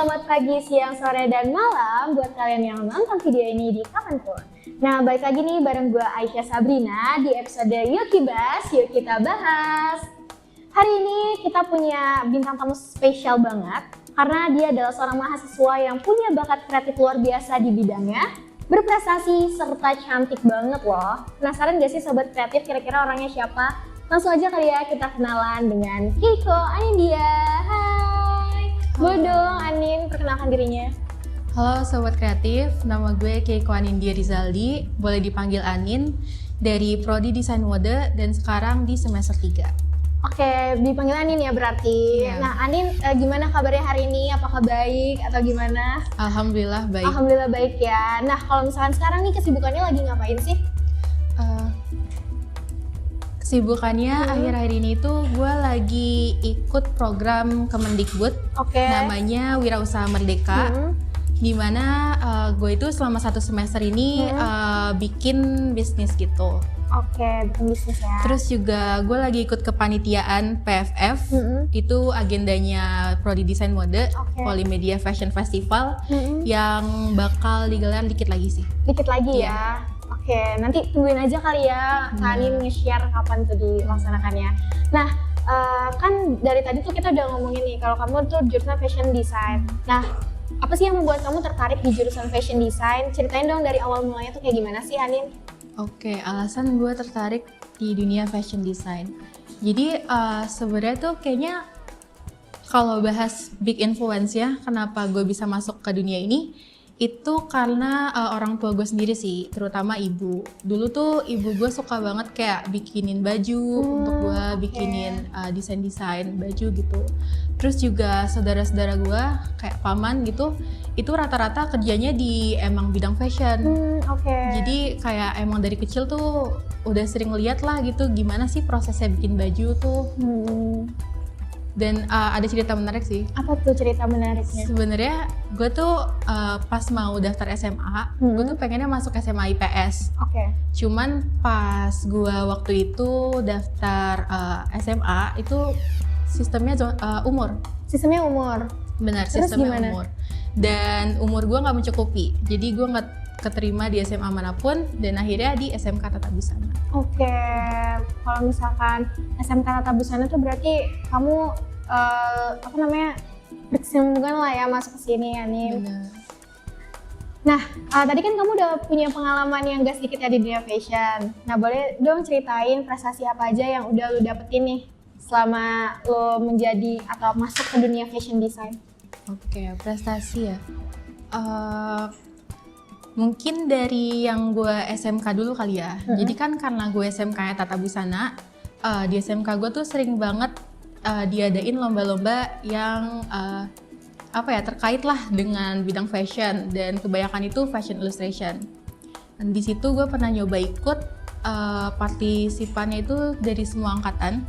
Selamat pagi, siang, sore, dan malam buat kalian yang nonton video ini di kapanpun. Nah, balik lagi nih bareng gue Aisyah Sabrina di episode Yuk Kibas, Yuk Kita Bahas. Hari ini kita punya bintang tamu spesial banget karena dia adalah seorang mahasiswa yang punya bakat kreatif luar biasa di bidangnya, berprestasi, serta cantik banget loh. Penasaran gak sih sobat kreatif kira-kira orangnya siapa? Langsung aja kali ya kita kenalan dengan Keiko Anindya. Hai, boleh dong Anin perkenalkan dirinya. Halo Sobat Kreatif, nama gue Keiko Anindya Rizaldi, boleh dipanggil Anin, dari Prodi Desain Mode dan sekarang di semester 3. Oke, dipanggil Anin ya berarti. Iya. Nah Anin, gimana kabarnya hari ini? Apakah baik atau gimana? Alhamdulillah baik. Alhamdulillah baik ya. Nah kalau misalkan sekarang nih kesibukannya lagi ngapain sih? Kesibukannya akhir-akhir ini tuh gue lagi ikut program Kemendikbud, Oke. namanya Wirausaha Merdeka. Dimana gue itu selama 1 semester ini bikin bisnis gitu. Oke, bikin bisnis ya. Terus juga gue lagi ikut kepanitiaan PFF, itu agendanya Prodi Desain Mode, Oke. Polimedia Fashion Festival, yang bakal digelar dikit lagi sih. Dikit lagi Iya. ya. Oke, nanti tungguin aja kali ya Kak Anin nge-share kapan tuh dilaksanakannya. Nah, kan dari tadi tuh kita udah ngomongin nih kalau kamu tuh jurusan fashion design. Nah, apa sih yang membuat kamu tertarik di jurusan fashion design? Ceritain dong dari awal mulanya tuh kayak gimana sih Anin? Oke, alasan gue tertarik di dunia fashion design. Jadi sebenarnya tuh kayaknya kalau bahas big influence ya, kenapa gue bisa masuk ke dunia ini? Itu karena orang tua gue sendiri sih, terutama ibu. Dulu tuh ibu gue suka banget kayak bikinin baju untuk gue, bikinin desain-desain baju gitu. Terus juga saudara-saudara gue kayak paman gitu, itu rata-rata kerjanya di emang bidang fashion. Oke. Jadi kayak emang dari kecil tuh udah sering lihat lah gitu gimana sih prosesnya bikin baju tuh. Dan ada cerita menarik sih. Apa tuh cerita menariknya? Sebenarnya gue tuh pas mau daftar SMA, gue tuh pengennya masuk SMA IPS. Oke. Cuman pas gue waktu itu daftar SMA itu sistemnya umur. Sistemnya umur. Benar, Terus sistemnya gimana? umur. Dan umur gue nggak mencukupi. Jadi gue nggak keterima di SMA manapun dan akhirnya di SMK Tata Busana. Oke. Kalau misalkan SMK Tata Busana tuh berarti kamu berkesempatan lah ya masuk ke sini Anin. Benar. Nah, tadi kan kamu udah punya pengalaman yang gak sedikit ya di dunia fashion. Nah, boleh dong ceritain prestasi apa aja yang udah lu dapetin nih selama lo menjadi atau masuk ke dunia fashion design? Oke, prestasi ya. Mungkin dari yang gue SMK dulu kali ya. Jadi kan karena gue SMK-nya Tata Busana, di SMK gue tuh sering banget diadain lomba-lomba yang terkait lah dengan bidang fashion, dan kebanyakan itu fashion illustration. Dan di situ gue pernah nyoba ikut, partisipannya itu dari semua angkatan,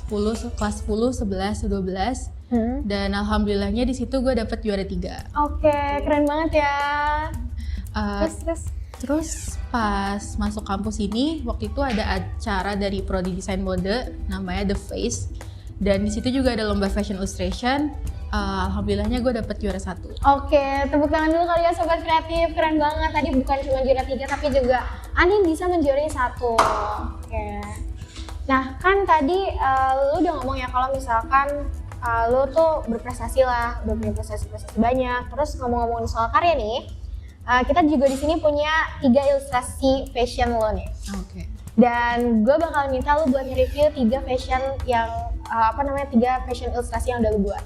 kelas 10, 11, 12. Dan alhamdulillahnya di situ gue dapet juara 3. Oke, keren banget ya. Terus pas masuk kampus ini, waktu itu ada acara dari Prodi Desain Mode namanya The Face, dan di situ juga ada lomba fashion illustration. Alhamdulillahnya gue dapet juara 1. Oke, tepuk tangan dulu kali ya sobat kreatif, keren banget. Tadi bukan cuma juara 3 tapi juga Anin bisa menjuarai 1. Oke. Nah kan tadi lu udah ngomong ya kalau misalkan lu tuh berprestasi lah, udah punya prestasi banyak. Terus ngomong-ngomongin soal karya nih, kita juga di sini punya 3 ilustrasi fashion lo nih. Oke. Dan gue bakal minta lu buat nge-review 3 fashion yang 3 fashion ilustrasi yang udah lu buat.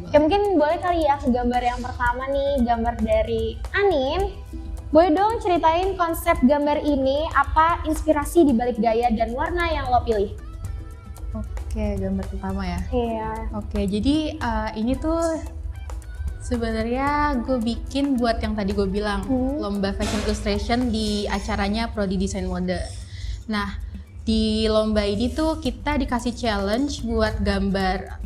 Oke, mungkin boleh kali ya ke gambar yang pertama nih, gambar dari Anin. Boleh dong ceritain konsep gambar ini, apa inspirasi di balik gaya dan warna yang lo pilih? Oke, gambar pertama ya. Iya. Oke, jadi ini tuh sebenarnya gue bikin buat yang tadi gue bilang, lomba fashion illustration di acaranya Prodi Desain Mode. Nah, di lomba ini tuh kita dikasih challenge buat gambar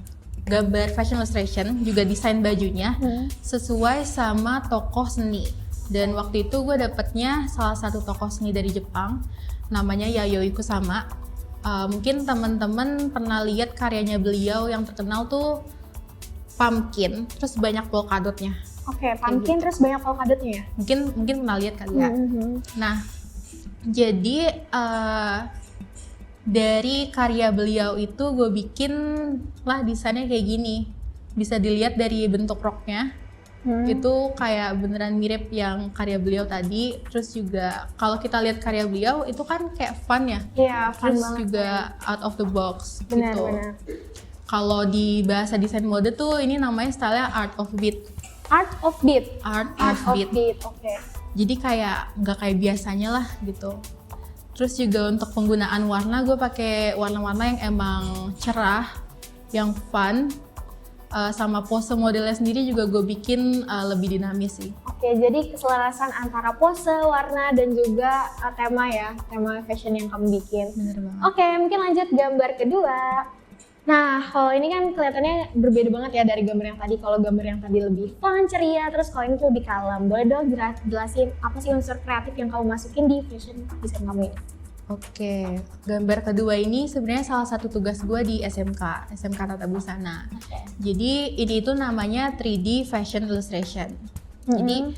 fashion illustration, juga desain bajunya sesuai sama tokoh seni. Dan waktu itu gue dapetnya salah satu tokoh seni dari Jepang, namanya Yayoi Kusama. Mungkin teman-teman pernah lihat karyanya beliau yang terkenal tuh pumpkin, terus banyak polka dotnya. Oke, pumpkin terus banyak polkadotnya ya? Mungkin pernah lihat kali ya. Nah, jadi dari karya beliau itu gue bikin lah desainnya kayak gini. Bisa dilihat dari bentuk roknya. Itu kayak beneran mirip yang karya beliau tadi. Terus juga kalau kita lihat karya beliau itu kan kayak fun ya. Iya, fun Terus banget. juga out of the box Benar, gitu. benar. Kalau di bahasa desain mode tuh ini namanya stylenya art of beat. Art of beat. Art Art of of beat. beat, oke. Jadi kayak nggak kayak biasanya lah gitu. Terus juga untuk penggunaan warna gue pakai warna-warna yang emang cerah, yang fun, sama pose modelnya sendiri juga gue bikin lebih dinamis sih. Oke, jadi keselarasan antara pose, warna, dan juga tema ya, tema fashion yang kamu bikin. Bener banget. Oke, mungkin lanjut gambar kedua. Nah, kalau ini kan kelihatannya berbeda banget ya dari gambar yang tadi. Kalau gambar yang tadi lebih fun, ceria, terus kalau ini tuh lebih kalem. Boleh dong jelasin apa sih unsur kreatif yang kamu masukin di fashion design kamu ini? Oke, gambar kedua ini sebenarnya salah satu tugas gue di SMK Tata Busana. Jadi ini itu namanya 3D Fashion Illustration. Jadi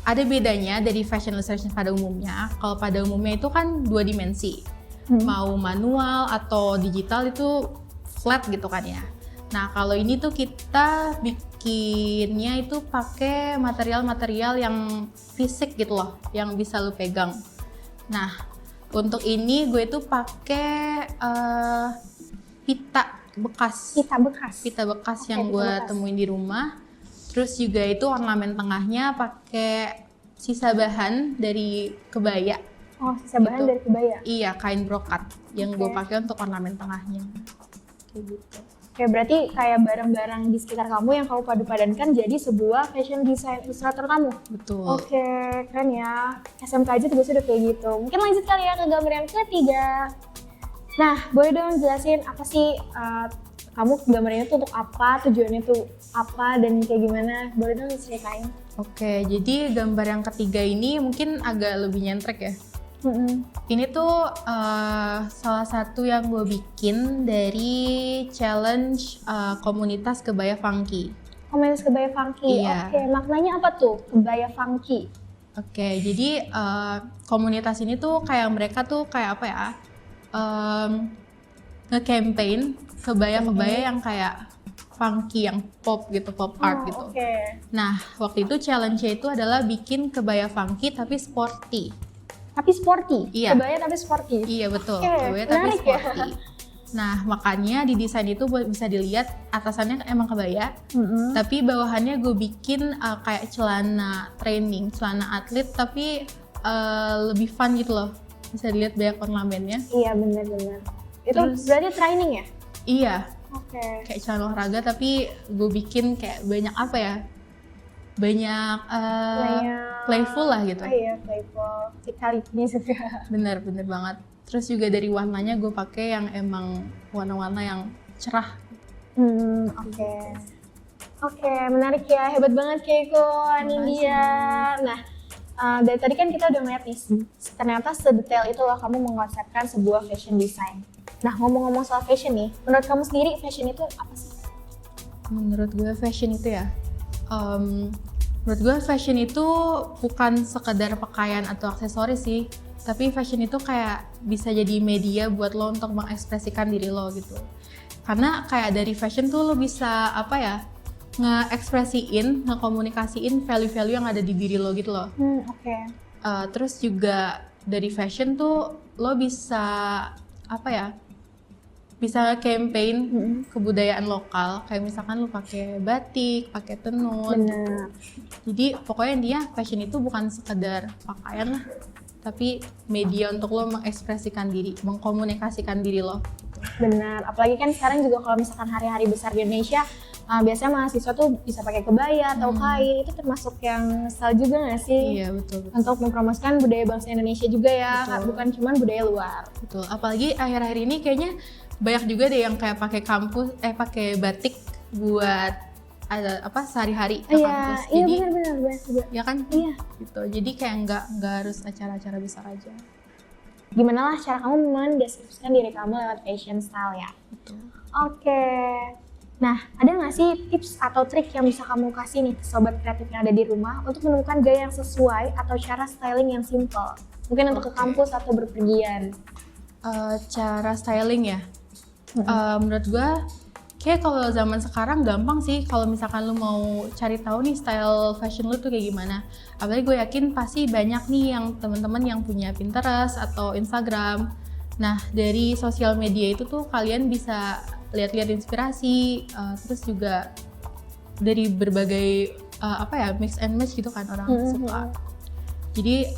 ada bedanya dari fashion illustration pada umumnya. Kalau pada umumnya itu kan 2 dimensi. Mau manual atau digital itu flat gitu kan ya. Nah kalau ini tuh kita bikinnya itu pakai material-material yang fisik gitu loh, yang bisa lu pegang. Nah untuk ini gue tuh pakai pita bekas. Pita bekas yang gue temuin di rumah. Terus juga itu ornamen tengahnya pakai sisa bahan dari kebaya. Oh, sisa bahan dari kebaya? Iya, kain brokat yang gue pakai untuk ornamen tengahnya. Kayak gitu. Oke, berarti kayak barang-barang di sekitar kamu yang kamu padu-padankan jadi sebuah fashion design illustrator kamu? Betul. Oke, keren ya. SMK aja tugasnya udah kayak gitu. Mungkin lanjut kali ya ke gambar yang ketiga. Nah, boleh dong jelasin apa sih kamu gambarnya tuh untuk apa, tujuannya tuh apa, dan kayak gimana? Boleh dong ceritain. Oke, jadi gambar yang ketiga ini mungkin agak lebih nyentrek ya. Ini tuh salah satu yang gue bikin dari challenge komunitas kebaya funky. Komunitas kebaya funky, Iya. Oke, maknanya apa tuh kebaya funky? Oke, jadi komunitas ini tuh kayak mereka tuh kayak apa ya, nge-campaign kebaya-kebaya yang kayak funky, yang pop gitu, pop art gitu. Oke. Nah, waktu itu challenge-nya itu adalah bikin kebaya funky tapi sporty. Tapi sporty? Iya. Kebaya tapi sporty? Iya betul, Oke, kebaya tapi menarik ya. sporty. Nah, makanya di desain itu bisa dilihat atasannya emang kebaya, tapi bawahannya gue bikin kayak celana training, celana atlet, tapi lebih fun gitu loh. Bisa dilihat banyak ornamennya. Iya, benar-benar. Itu Terus- berarti training ya? Iya, Oke. kayak celana olahraga, tapi gue bikin kayak banyak apa ya? Banyak playful lah gitu. Oh iya, playful. Vitality juga. Bener banget. Terus juga dari warnanya gue pakai yang emang warna-warna yang cerah. Oke. Oke, menarik ya. Hebat banget Keiko. Ini Makasih. dia. Nah, dari tadi kan kita udah ngeliat nih, ternyata sedetail itu loh kamu mengkonsepkan sebuah fashion design. Nah, ngomong-ngomong soal fashion nih, menurut kamu sendiri fashion itu apa sih? Menurut gue fashion itu ya, menurut gue fashion itu bukan sekedar pakaian atau aksesoris sih, tapi fashion itu kayak bisa jadi media buat lo untuk mengekspresikan diri lo gitu. Karena kayak dari fashion tuh lo bisa apa ya, nge-ekspresiin, nge-komunikasiin value-value yang ada di diri lo gitu loh. Oke. Terus juga dari fashion tuh lo bisa apa ya, bisa campaign kebudayaan lokal, kayak misalkan lo pakai batik, pakai tenun. Benar. Jadi pokoknya dia fashion itu bukan sekedar pakaian lah, tapi media untuk lo mengekspresikan diri, mengkomunikasikan diri lo. Benar. Apalagi kan sekarang juga kalau misalkan hari-hari besar di Indonesia, biasanya mahasiswa tuh bisa pakai kebaya atau kain, itu termasuk yang style juga nggak sih? Iya betul. Untuk mempromosikan budaya bangsa Indonesia juga ya, Betul. bukan cuma budaya luar. Betul. Apalagi akhir-akhir ini kayaknya banyak juga deh yang kayak pakai pakai batik buat ada apa sehari-hari ke kampus. Iya Jadi benar-benar banyak juga. ya kan? Iya. Gitu. Jadi kayak nggak harus acara-acara besar aja. Gimana lah cara kamu mendeskripsikan diri kamu lewat fashion style ya? Betul. Oke. Nah, ada nggak sih tips atau trik yang bisa kamu kasih nih ke sobat kreatif yang ada di rumah untuk menemukan gaya yang sesuai atau cara styling yang simple? Mungkin untuk ke kampus atau berpergian. Cara styling ya, menurut gue kayak kalau zaman sekarang gampang sih kalau misalkan lu mau cari tahu nih style fashion lu tuh kayak gimana. Apalagi gue yakin pasti banyak nih yang teman-teman yang punya Pinterest atau Instagram. Nah, dari sosial media itu tuh kalian bisa lihat-lihat inspirasi, terus juga dari berbagai mix and match gitu kan orang suka. Jadi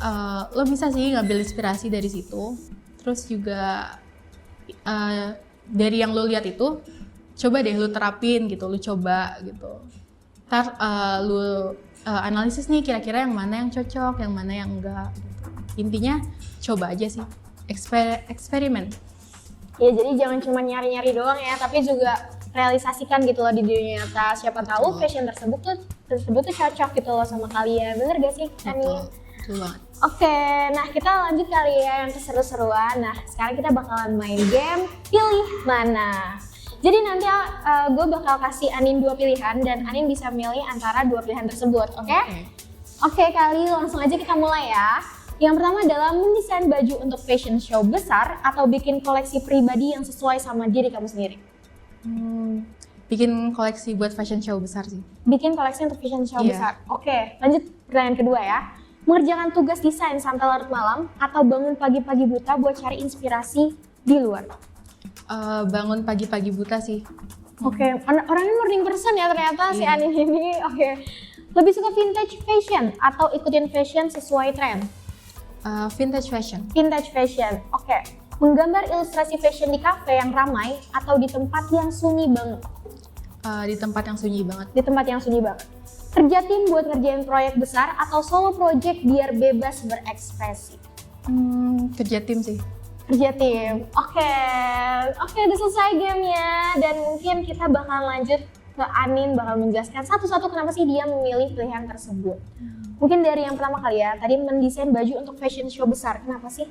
lo bisa sih ngambil inspirasi dari situ. Terus juga dari yang lo lihat itu, coba deh lo terapin gitu, lo coba gitu. Ntar lo analisis nih kira-kira yang mana yang cocok, yang mana yang enggak. Gitu. Intinya coba aja sih, eksperimen. Ya jadi jangan cuma nyari-nyari doang ya, tapi juga realisasikan gitu loh di dunia nyata. Siapa tahu fashion tersebut tuh cocok gitu loh sama kalian. Bener gak sih, Ani? Betul banget. Oke, nah kita lanjut kali ya yang keseru-seruan. Nah sekarang kita bakalan main game Pilih Mana. Jadi nanti gue bakal kasih Anin 2 pilihan dan Anin bisa milih antara 2 pilihan tersebut, oke? Oke, kali langsung aja kita mulai ya. Yang pertama adalah mendesain baju untuk fashion show besar atau bikin koleksi pribadi yang sesuai sama diri kamu sendiri? Bikin koleksi buat fashion show besar sih. Bikin koleksi untuk fashion show besar. Oke, lanjut pertanyaan kedua ya. Mengerjakan tugas desain sampai larut malam atau bangun pagi-pagi buta buat cari inspirasi di luar? Bangun pagi-pagi buta sih. Oke, orangnya morning person ya ternyata si Anin ini. Oke. Lebih suka vintage fashion atau ikutin fashion sesuai tren? Vintage fashion. Vintage fashion, oke. Menggambar ilustrasi fashion di kafe yang ramai atau di tempat yang sunyi banget? Di tempat yang sunyi banget. Di tempat yang sunyi banget. Kerja tim buat ngerjain proyek besar atau solo project biar bebas berekspresi? Kerja tim sih. Kerja tim, oke, udah selesai gamenya. Dan mungkin kita bakal lanjut ke Anin, bakal menjelaskan satu-satu kenapa sih dia memilih pilihan tersebut. Mungkin dari yang pertama kali ya, tadi mendesain baju untuk fashion show besar, kenapa sih?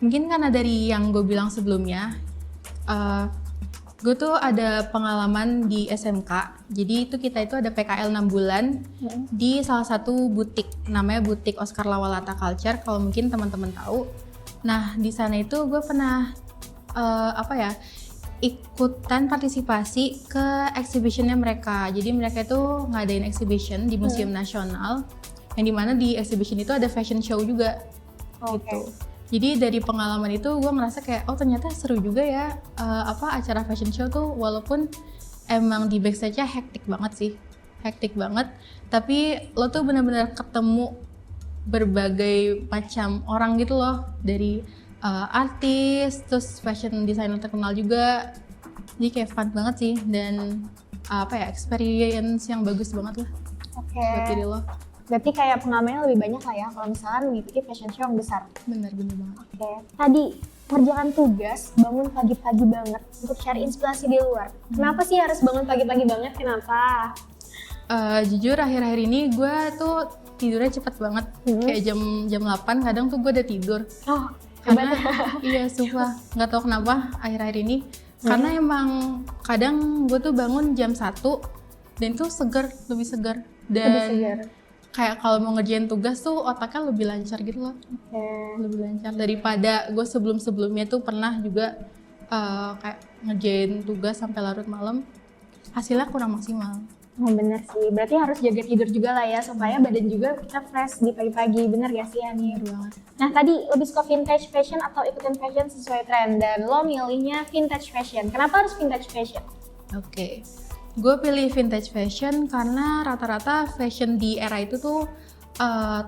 Mungkin karena dari yang gue bilang sebelumnya, gue tuh ada pengalaman di SMK, jadi kita itu ada PKL 6 bulan di salah satu butik, namanya butik Oscar Lawalata Culture, kalau mungkin teman-teman tahu. Nah di sana itu gue pernah ikutan partisipasi ke exhibitionnya mereka. Jadi mereka itu ngadain exhibition di Museum Nasional, yang dimana di exhibition itu ada fashion show juga. Gitu. Jadi dari pengalaman itu gue ngerasa kayak ternyata seru juga ya acara fashion show tuh, walaupun emang di backstage-nya hektik banget, tapi lo tuh benar-benar ketemu berbagai macam orang gitu loh, dari artis, terus fashion designer terkenal juga. Jadi kayak fun banget sih, dan experience yang bagus banget lah buat diri lo. Berarti kayak pengalamannya lebih banyak lah ya kalau misalkan mengikuti fashion show yang besar. Bener banget. Oke. Tadi mengerjakan tugas, bangun pagi-pagi banget untuk cari inspirasi di luar. Kenapa sih harus bangun pagi-pagi banget? Kenapa? Jujur akhir-akhir ini gue tuh tidurnya cepet banget. Kayak jam 8 kadang tuh gue udah tidur. Karena iya sumpah nggak tahu kenapa akhir-akhir ini. Karena emang kadang gue tuh bangun jam 1 dan itu lebih segar. Dan kayak kalau mau ngerjain tugas tuh otaknya lebih lancar gitu loh. Lebih lancar daripada gue sebelumnya tuh pernah juga kayak ngerjain tugas sampai larut malam, hasilnya kurang maksimal. Bener sih, berarti harus jaga tidur juga lah ya supaya badan juga kita fresh di pagi-pagi, bener gak sih Ani? Banget. Nah tadi lebih suka vintage fashion atau ikutin fashion sesuai tren, dan lo milihnya vintage fashion. Kenapa harus vintage fashion? Oke. Gue pilih vintage fashion karena rata-rata fashion di era itu tuh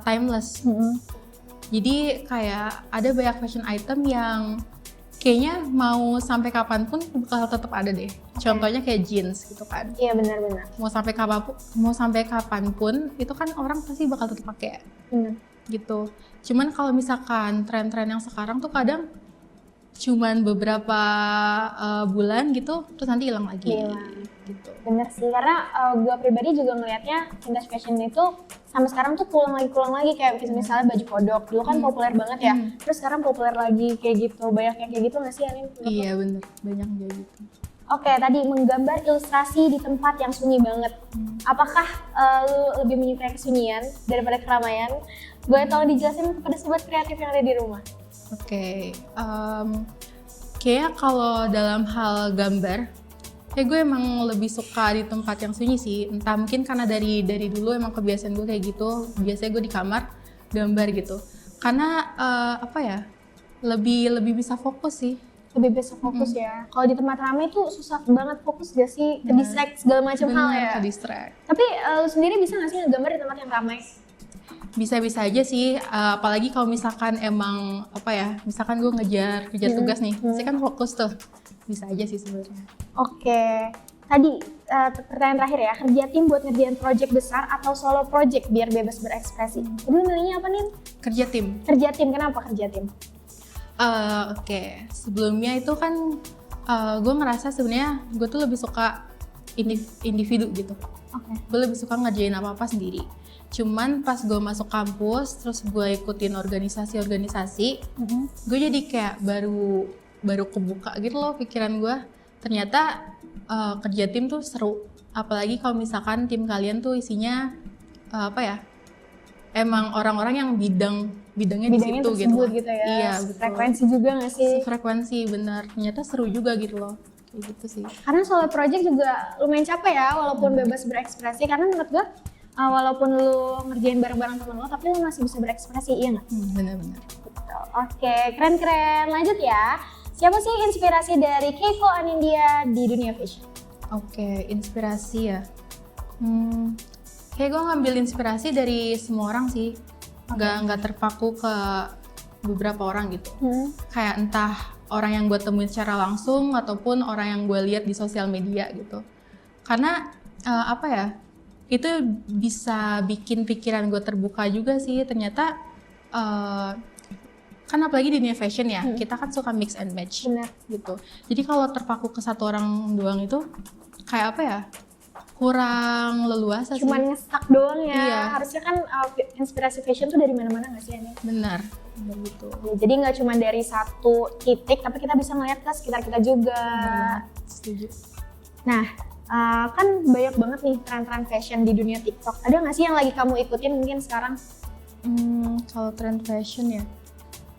timeless. Jadi kayak ada banyak fashion item yang kayaknya mau sampai kapanpun bakal tetap ada deh. Contohnya kayak jeans gitu kan. Iya benar-benar. Mau sampai kapanpun itu kan orang pasti bakal tetap pakai. Gitu. Cuman kalau misalkan tren-tren yang sekarang tuh kadang cuman beberapa bulan gitu, terus nanti hilang lagi. Gitu. Bener sih, karena gue pribadi juga ngelihatnya vintage fashion itu sampai sekarang tuh pulang lagi kayak misalnya baju kodok dulu kan populer banget ya, terus sekarang populer lagi kayak gitu. Banyak yang kayak gitu nggak sih Anin? Iya bener, banyak kayak gitu. Oke, tadi menggambar ilustrasi di tempat yang sunyi banget. Apakah lu lebih menyukai kesunyian daripada keramaian? Boleh tolong dijelasin kepada sobat kreatif yang ada di rumah? Oke, kayaknya kalau dalam hal gambar, kayak gue emang lebih suka di tempat yang sunyi sih. Entah mungkin karena dari dulu emang kebiasaan gue kayak gitu. Biasanya gue di kamar gambar gitu. Karena apa ya, lebih bisa fokus sih. Lebih bisa fokus ya. Kalau di tempat ramai tuh susah banget fokus gak sih? Ke distract segala macam hal ya. Ke distract. Tapi lu sendiri bisa gak sih ngegambar di tempat yang ramai? Bisa-bisa aja sih, apalagi kalau misalkan emang apa ya, misalkan gue ngejar tugas nih, saya kan fokus tuh, bisa aja sih sebenarnya. Oke, tadi pertanyaan terakhir ya, kerja tim buat ngerjain project besar atau solo project biar bebas berekspresi? Jadi milihnya apa nih? Kerja tim. Kerja tim, kenapa kerja tim? Oke, sebelumnya itu kan gue ngerasa sebenarnya gue tuh lebih suka individu gitu. Oke. Gue lebih suka ngerjain apa-apa sendiri. Cuman pas gue masuk kampus, terus gue ikutin organisasi-organisasi, gue jadi kayak baru kebuka gitu loh pikiran gue. Ternyata kerja tim tuh seru. Apalagi kalau misalkan tim kalian tuh isinya apa ya? Emang orang-orang yang bidangnya di situ gitu ya. Iya, betul. Frekuensi juga nggak sih? Frekuensi benar. Ternyata seru juga gitu loh. Kayak gitu sih. Karena solo project juga lumayan capek ya, walaupun bebas berekspresi. Karena menurut gue, walaupun lu ngerjain bareng-bareng temen lo, tapi lu masih bisa berekspresi, iya nggak? Benar-benar. Oke, keren-keren. Lanjut ya. Siapa sih inspirasi dari Keiko Anindya di dunia fashion? Oke, inspirasi ya. Kayak gue ngambil inspirasi dari semua orang sih. Nggak terpaku ke beberapa orang gitu. Kayak entah orang yang gue temuin secara langsung ataupun orang yang gue lihat di sosial media gitu. Karena apa ya? Itu bisa bikin pikiran gue terbuka juga sih. Ternyata kan apalagi di dunia fashion ya, kita kan suka mix and match. Benar. Gitu. Jadi kalau terpaku ke satu orang doang itu kayak apa ya? Kurang leluasa sih. Cuman ngestak doang ya. Iya. Harusnya kan inspirasi fashion tuh dari mana-mana nggak sih, Ani? Benar gitu. Ya, jadi nggak cuma dari satu titik, tapi kita bisa melihat ke sekitar kita juga. Setuju. Nah, kan banyak banget nih tren-tren fashion di dunia TikTok. Ada nggak sih yang lagi kamu ikutin mungkin sekarang? Kalau tren fashion ya,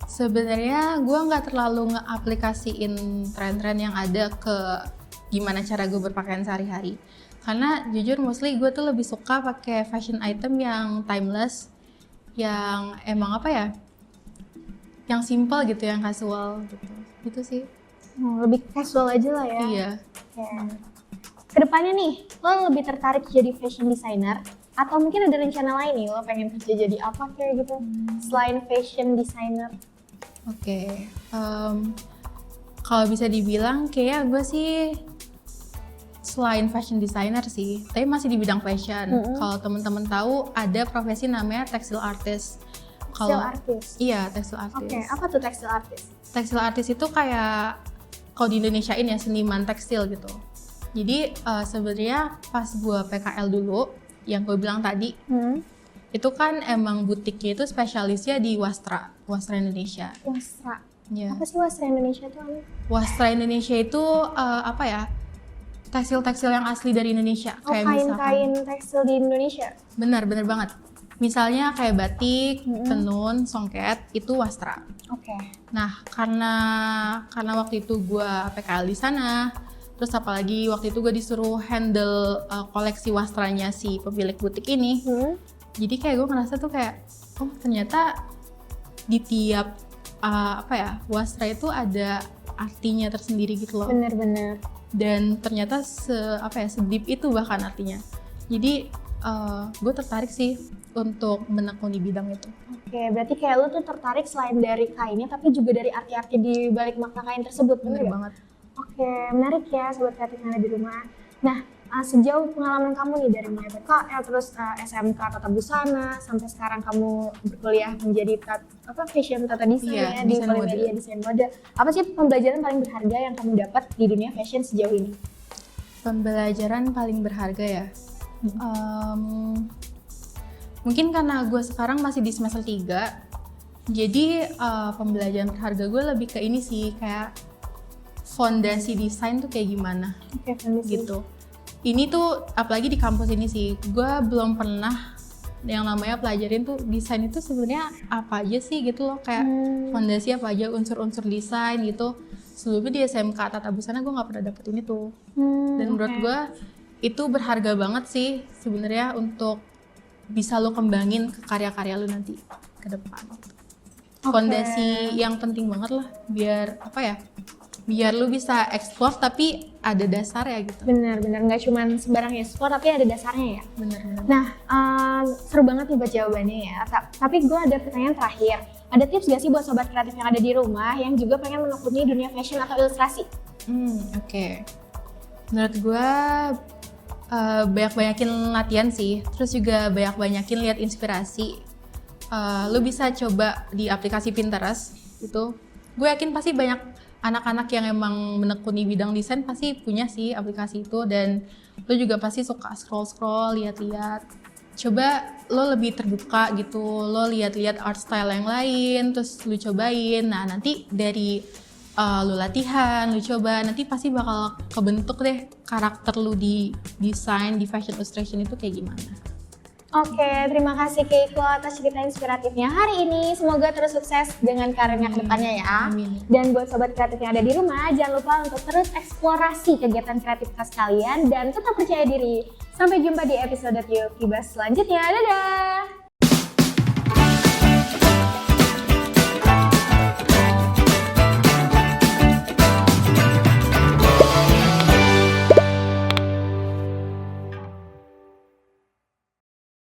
sebenarnya gue nggak terlalu ngeaplikasiin tren-tren yang ada ke gimana cara gue berpakaian sehari-hari. Karena jujur mostly gue tuh lebih suka pakai fashion item yang timeless, yang emang apa ya, yang simple gitu, yang casual gitu. Gitu sih. Lebih casual aja lah ya. Iya. Okay. Kedepannya nih, lo lebih tertarik jadi fashion designer atau mungkin ada rencana lain nih, lo pengen kerja jadi apa kayak gitu selain fashion designer? Oke. Kalau bisa dibilang kayak gue sih selain fashion designer sih, tapi masih di bidang fashion. Kalau teman-teman tahu ada profesi namanya tekstil artist. Tekstil artist? Iya, tekstil artist. Oke, apa tuh tekstil artist? Tekstil artist itu kayak kalau di Indonesia ini ya seniman tekstil gitu. Jadi sebenarnya pas gue PKL dulu, yang gue bilang tadi, itu kan emang butiknya itu spesialisnya di Wastra Indonesia. Wastra? Ya. Apa sih Wastra Indonesia itu? Wastra Indonesia itu apa ya? Tekstil-tekstil yang asli dari Indonesia. Kayak kain-kain tekstil di Indonesia? Benar banget. Misalnya kayak batik, tenun, songket, itu Wastra. Oke. Nah, karena waktu itu gue PKL di sana, terus apalagi waktu itu gue disuruh handle koleksi wastranya si pemilik butik ini. Jadi kayak gue ngerasa tuh kayak, oh ternyata di tiap wastra itu ada artinya tersendiri gitu loh. Bener-bener. Dan ternyata sedip itu bahkan artinya. Jadi gue tertarik sih untuk menekuni bidang itu. Oke, berarti kayak lu tuh tertarik selain dari kainnya, tapi juga dari arti-arti di balik makna kain tersebut, bener banget. Oke, menarik ya sobat kreatif yang ada di rumah. Nah, sejauh pengalaman kamu nih dari mulai PKL, terus SMK Tata Busana, sampai sekarang kamu berkuliah menjadi fashion tata design ya di Polimedia Desain Mode. Apa sih pembelajaran paling berharga yang kamu dapat di dunia fashion sejauh ini? Pembelajaran paling berharga ya? Mungkin karena gue sekarang masih di semester 3, jadi pembelajaran berharga gue lebih ke ini sih, kayak fondasi desain tuh kayak gimana Oke, fondasi. gitu. Ini tuh apalagi di kampus ini sih, gue belum pernah yang namanya pelajarin tuh desain itu sebenarnya apa aja sih gitu loh, kayak fondasi apa aja, unsur-unsur desain gitu. Sebelumnya di SMK Tata Busana gue nggak pernah dapet ini tuh. Dan menurut gue itu berharga banget sih sebenarnya untuk bisa lo kembangin ke karya-karya lo nanti ke depan. Fondasi yang penting banget lah biar apa ya? Biar lu bisa explore tapi ada dasar ya gitu. Bener-bener nggak cuma sembarang explore tapi ada dasarnya ya. Bener-bener. Nah, seru banget nih buat jawabannya ya. Tapi gue ada pertanyaan terakhir. Ada tips gak sih buat sobat kreatif yang ada di rumah yang juga pengen menekuni dunia fashion atau ilustrasi? Oke. Menurut gue banyak-banyakin latihan sih. Terus juga banyak-banyakin lihat inspirasi. Lu bisa coba di aplikasi Pinterest itu. Gue yakin pasti banyak anak-anak yang emang menekuni bidang desain pasti punya sih aplikasi itu, dan lo juga pasti suka scroll-scroll, lihat-lihat. Coba lo lebih terbuka gitu, lo lihat-lihat art style yang lain, terus lo cobain. Nah nanti dari lo latihan, lo coba, nanti pasti bakal kebentuk deh karakter lo di desain, di fashion illustration itu kayak gimana. Oke, terima kasih Keiko atas cerita inspiratifnya hari ini. Semoga terus sukses dengan karirnya ke depannya ya. Amin. Dan buat sobat kreatif yang ada di rumah, jangan lupa untuk terus eksplorasi kegiatan kreativitas kalian dan tetap percaya diri. Sampai jumpa di episode Yukibas selanjutnya. Dadah!